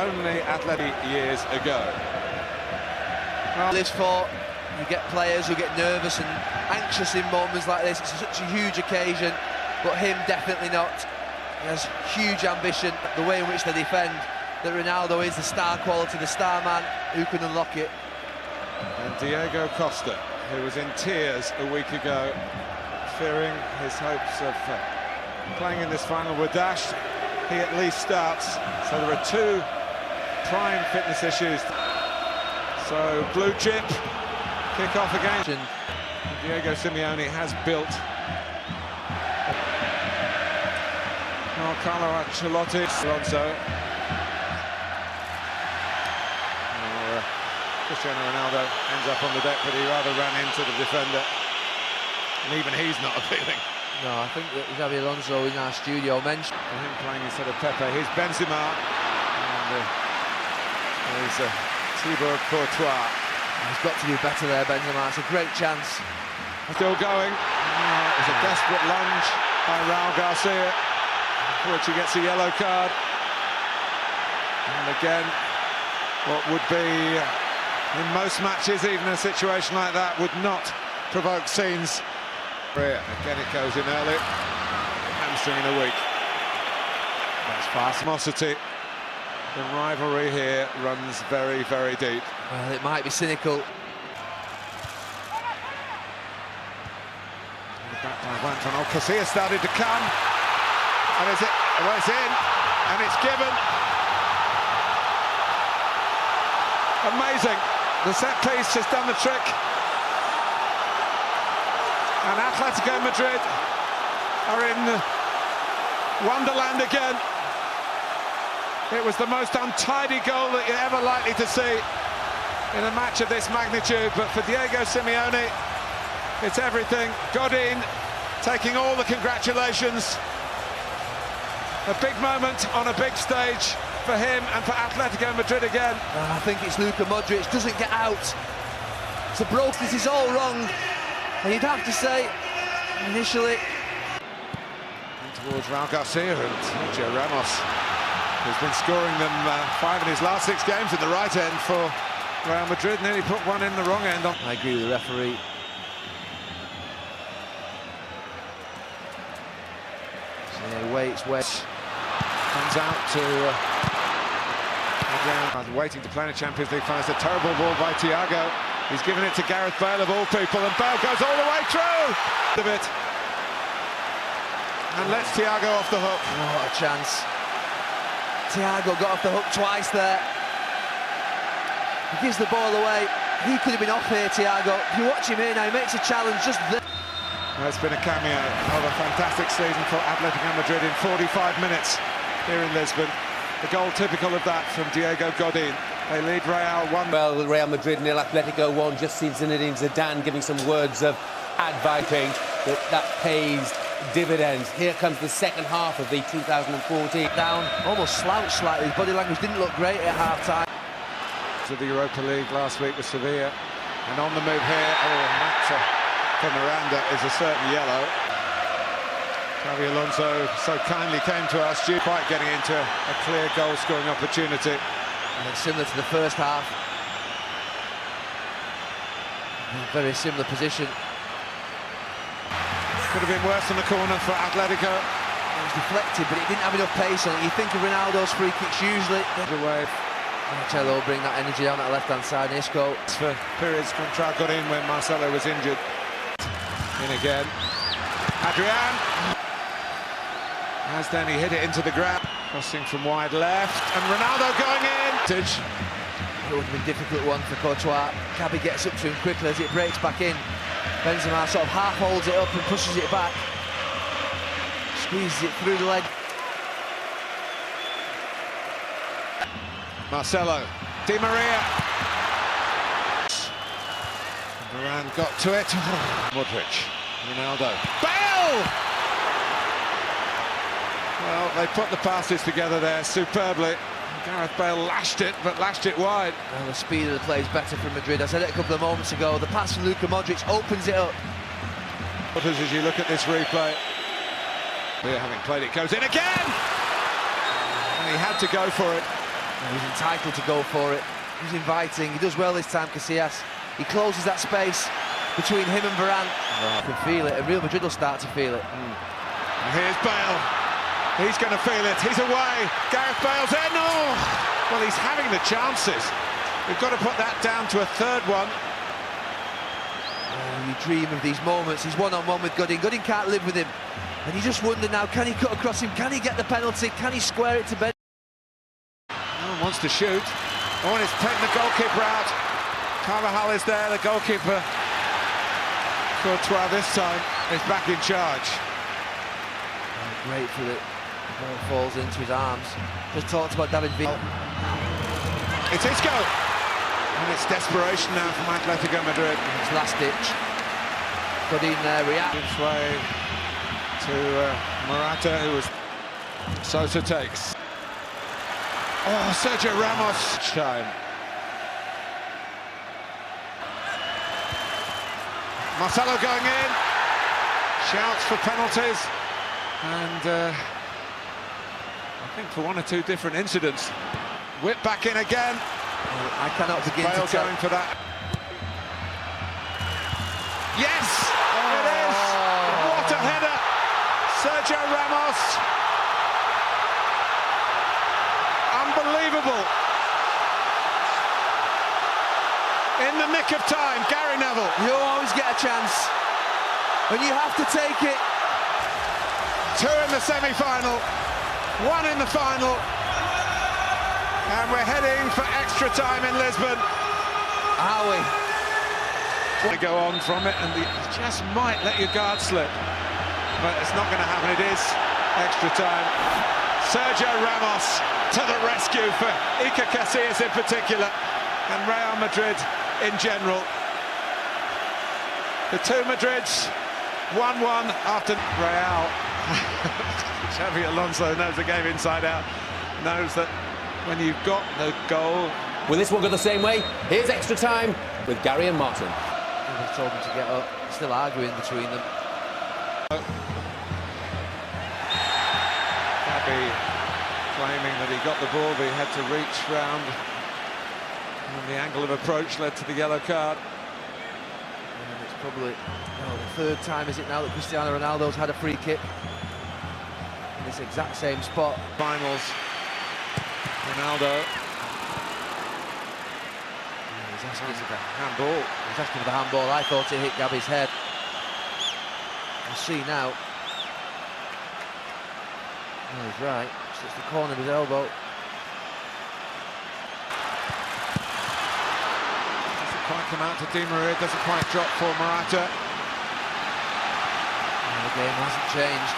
only Atleti years ago. Well, lives for, you get players who get nervous and anxious in moments like this. It's such a huge occasion, but him definitely not. He has huge ambition, the way in which they defend, that Ronaldo is the star quality, the star man who can unlock it. And Diego Costa, who was in tears a week ago, fearing his hopes of playing in this final were dashed. He at least starts. So there are two prime fitness issues. So blue chip, kick off again. Diego Simeone has built. Oh, Carlo Ancelotti, Alonso. Cristiano Ronaldo ends up on the deck, but he rather ran into the defender. And even he's not appealing. No, I think that Xabi Alonso in our studio mentioned him playing instead of Pepe. Here's Benzema. And there's Thibaut Courtois. He's got to do better there, Benzema. It's a great chance. Still going. It was a desperate lunge by Raul Garcia, for which he gets a yellow card. And again, what would be, in most matches, even a situation like that would not provoke scenes. Again, it goes in early. Hamstring in a week. That's fast. Animosity. The rivalry here runs very, very deep. Well, it might be cynical. Back by Van Casillas started to come. And is it? Well, it's in. And it's given. Amazing. The set piece has done the trick. And Atletico Madrid are in Wonderland again. It was the most untidy goal that you're ever likely to see in a match of this magnitude, but for Diego Simeone, it's everything. Godin taking all the congratulations. A big moment on a big stage for him and for Atletico Madrid again. I think it's Luka Modric, doesn't get out. So this is all wrong. And you'd have to say, initially... Towards Raul Garcia and Sergio Ramos, who's been scoring them 5 in his last 6 games at the right end for Real Madrid. Nearly put one in the wrong end. I agree with the referee. So yeah, waits. Comes out to... waiting to play in a Champions League final. It's a terrible ball by Thiago. He's given it to Gareth Bale of all people, and Bale goes all the way through! And lets Thiago off the hook. Oh, what a chance. Thiago got off the hook twice there. He gives the ball away. He could have been off here, Thiago. If you watch him here now, he makes a challenge just there. Well, it's been a cameo of a fantastic season for Atletico Madrid in 45 minutes here in Lisbon. The goal typical of that from Diego Godin. They lead Real 1. Well, Real Madrid nil, Atletico 1. Just seen Zinedine Zidane giving some words of advising that pays dividends. Here comes the second half of the 2014. Down, almost slouched slightly. His body language didn't look great at half-time. To the Europa League last week with Sevilla. And on the move here, that for Miranda is a certain yellow. Xabi Alonso so kindly came to our studio, quite getting into a clear goal-scoring opportunity. And similar to the first half. Very similar position. Could have been worse in the corner for Atletico. It was deflected, but it didn't have enough pace on it. You think of Ronaldo's free kicks usually. Away. Marcelo bring that energy down that left-hand side. Isco. For periods Contral got in when Marcelo was injured. In again. Adrian. As then he hit it into the ground. Crossing from wide left. And Ronaldo going in. It would have been a difficult one for Courtois. Gabi gets up to him quickly as it breaks back in. Benzema sort of half holds it up and pushes it back. Squeezes it through the leg. Marcelo. Di Maria. Varane got to it. Modric. Ronaldo. Bale! Well, they put the passes together there superbly. Gareth Bale lashed it, but lashed it wide. Well, the speed of the play is better for Madrid. I said it a couple of moments ago. The pass from Luka Modric opens it up. As you look at this replay, having played it, goes in again! And he had to go for it. He's entitled to go for it. He's inviting. He does well this time, Casillas. He closes that space between him and Varane. You can feel it, and Real Madrid will start to feel it. And here's Bale. He's going to feel it. He's away. Gareth Bale's in. Oh! Well, he's having the chances. We've got to put that down to a third one. You dream of these moments. He's one-on-one with Gooding. Gooding can't live with him. And you just wonder now, can he cut across him? Can he get the penalty? Can he square it to bed? Wants to shoot. Oh, and it's taking the goalkeeper out. Carvajal is there, the goalkeeper. Courtois this time is back in charge. Grateful that the ball falls into his arms. Just talked about David Villa. It's Isco. And it's desperation now from Atletico Madrid. It's last ditch. Godin there reacts. Gives way to Morata, who was Sosa takes. Oh, Sergio Ramos. Time. Marcelo going in. Shouts for penalties. And I think for one or two different incidents. Whip back in again. I cannot begin Bale to tell. going for that. Yes! It is! What a header! Sergio Ramos. Unbelievable. In the nick of time, Gary Neville. You always get a chance. And you have to take it. 2 in the semi-final, 1 in the final. And we're heading for extra time in Lisbon. Are we? Want to go on from it, and you just might let your guard slip. But it's not going to happen, it is extra time. Sergio Ramos to the rescue for Iker Casillas in particular, and Real Madrid in general. The two Madrids, 1-1 after Real. Xavi Alonso knows the game inside out, knows that when you've got the goal. Will this one go the same way? Here's extra time with Gary and Martin. They've told them to get up. Still arguing between them. Xavi claiming that he got the ball, but he had to reach round. And the angle of approach led to the yellow card. And it's probably the third time, is it now, that Cristiano Ronaldo's had a free kick in this exact same spot. Finals. Ronaldo. He's asking for the handball. He's asking for the handball. I thought it hit Gabi's head. We'll see now. Oh, he's right. It's the corner of his elbow. Doesn't quite come out to Di Maria. Doesn't quite drop for Morata. The game hasn't changed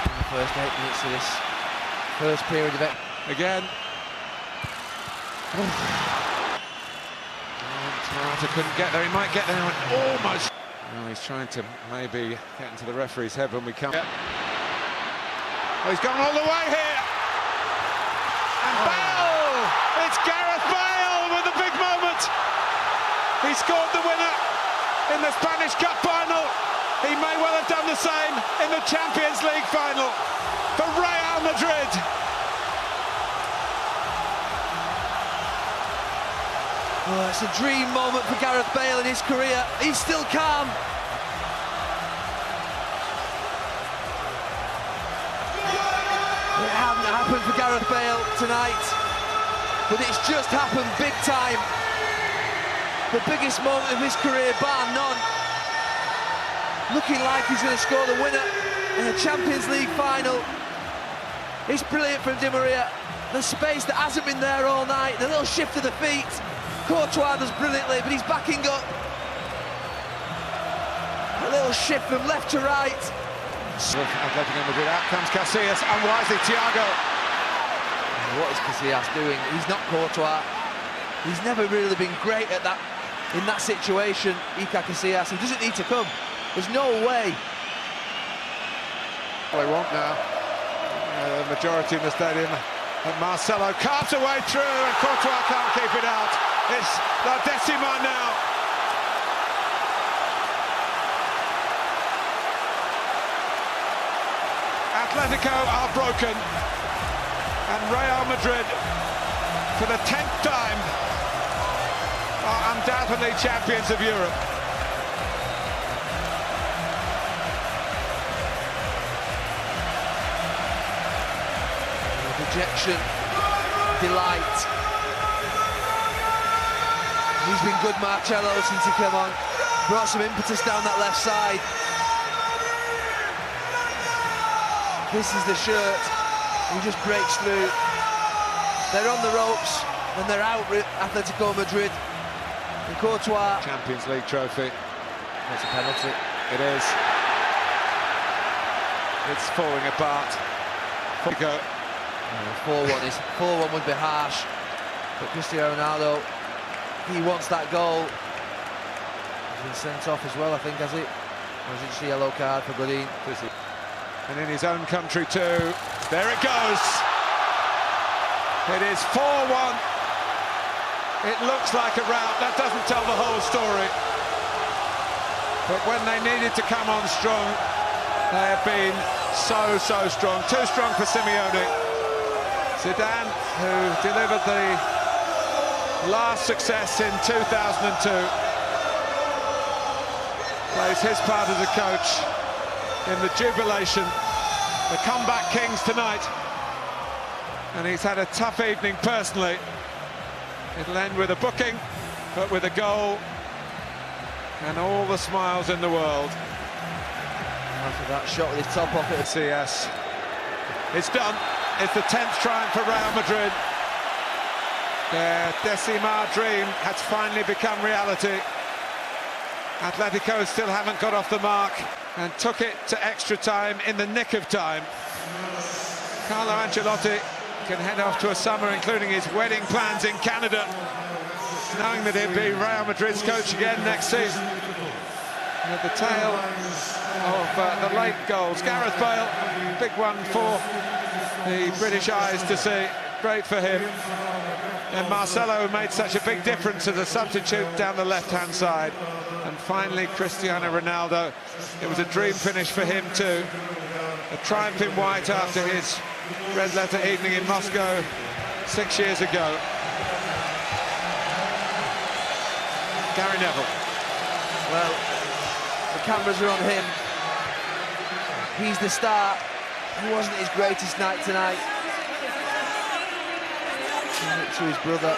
in the first 8 minutes of this first period of it. Again. Morata couldn't get there. He might get there and almost. Well, he's trying to maybe get into the referee's head when we come. Oh, he's gone all the way here. And Bale! It's Gareth Bale with a big moment. He scored the winner in the Spanish Cup final. He may well have done the same in the Champions League final for Real Madrid. Oh, it's a dream moment for Gareth Bale in his career. He's still calm. It hadn't happened for Gareth Bale tonight, but it's just happened big time. The biggest moment of his career, bar none. Looking like he's going to score the winner in a Champions League final. It's brilliant from Di Maria. The space that hasn't been there all night, the little shift of the feet. Courtois does brilliantly, but he's backing up. A little shift from left to right. Atletico Madrid, out comes Casillas, unwisely Thiago. What is Casillas doing? He's not Courtois. He's never really been great at that, in that situation, Iker Casillas. He doesn't need to come. There's no way. They want now. The majority in the stadium. And Marcelo carves away through, and Courtois can't keep it out. It's La Decima now. Atletico are broken, and Real Madrid for the 10th time, are undoubtedly champions of Europe. Dejection, delight. He's been good, Marcello, since he came on. Brought some impetus down that left side. This is the shirt. He just breaks through. They're on the ropes, and they're out, Atletico Madrid. And Courtois. Champions League trophy. That's a penalty. It is. It's falling apart. Go. 4-1 would be harsh, but Cristiano Ronaldo, he wants that goal. He's been sent off as well, I think, has he? Or is it just a yellow card for Godin? And in his own country too. There it goes. It is 4-1. It looks like a rout. That doesn't tell the whole story. But when they needed to come on strong, they have been so strong. Too strong for Simeone. Zidane, who delivered the last success in 2002, plays his part as a coach in the jubilation. The comeback kings tonight. And he's had a tough evening personally. It'll end with a booking, but with a goal and all the smiles in the world. After that shot with his top off it. CS. It's done. It's the 10th triumph for Real Madrid. Their Decima dream has finally become reality. Atletico still haven't got off the mark and took it to extra time in the nick of time. Carlo Ancelotti can head off to a summer, including his wedding plans in Canada, knowing that he'll be Real Madrid's coach again next season. And at the tail of the late goals, Gareth Bale, big one for the British eyes to see, great for him. And Marcelo made such a big difference as a substitute down the left-hand side. And finally, Cristiano Ronaldo. It was a dream finish for him too. A triumph in white after his red letter evening in Moscow 6 years ago. Gary Neville. Well, the cameras are on him. He's the star. It wasn't his greatest night tonight. To his brother.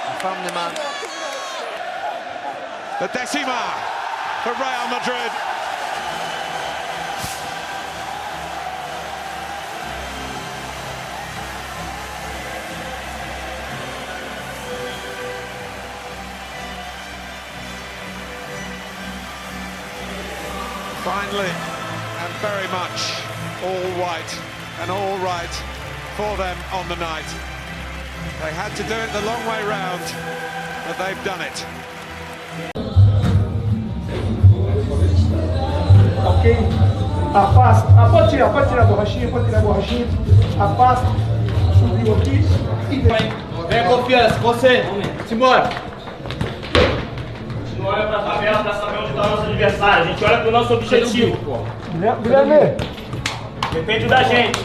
A family man. The Decima for Real Madrid. Finally, and very much all white and all right for them on the night. They had to do it the long way round, but they've done it. Ok? Afasta. Pode tirar a borrachinha, Afasta. Subiu aqui. Vem, confiança, você. Simbora. A gente não olha pra tabela pra saber onde tá o nosso adversário. A gente olha pro nosso objetivo. Guilherme. Depende da gente.